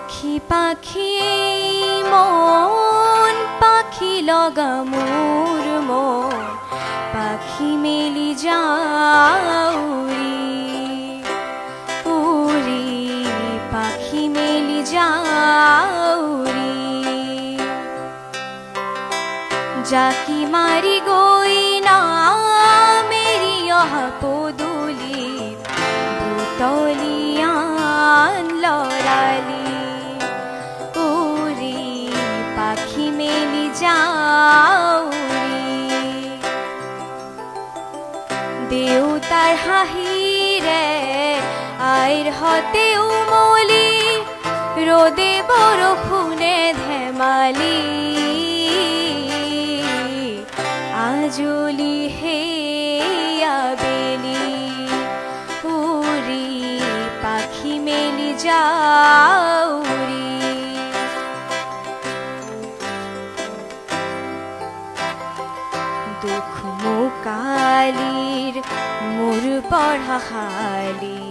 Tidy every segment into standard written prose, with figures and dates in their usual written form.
পাখি পাখি মন পাখি লগা মোর মন পাখি মেলি যাউরি উরি পাখি মেলি যাউরি जाकी मारी गोई ना मेरी यह पोदुली बुतलियान लड़ाली उरी पाखी मेली जाउरी देवतार हाहिरे आइर हते उमली रोदे बरखुने धेमाली आजुली हे आबेली उरी पाखी मेली जाउरी दुख मुकालिर मोर पढ़ा खाली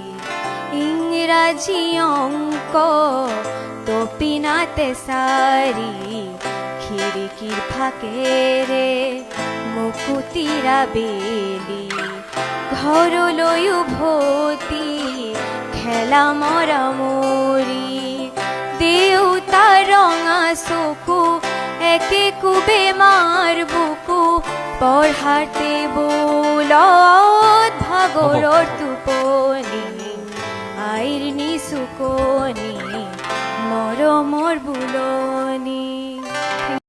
इंग्राजी अंक तो पिनाते सारी खिड़कीर फाঁকে রে মুকুতিরা বেলি ঘর লই উভতি খেলা মরা মরি দেউতা রঙা চকু একে কুবে মার বুকু পঢ়াতে বোলত ভাগৰৰ টোপনি আইৰ নিচুকনি মৰমৰ বুলত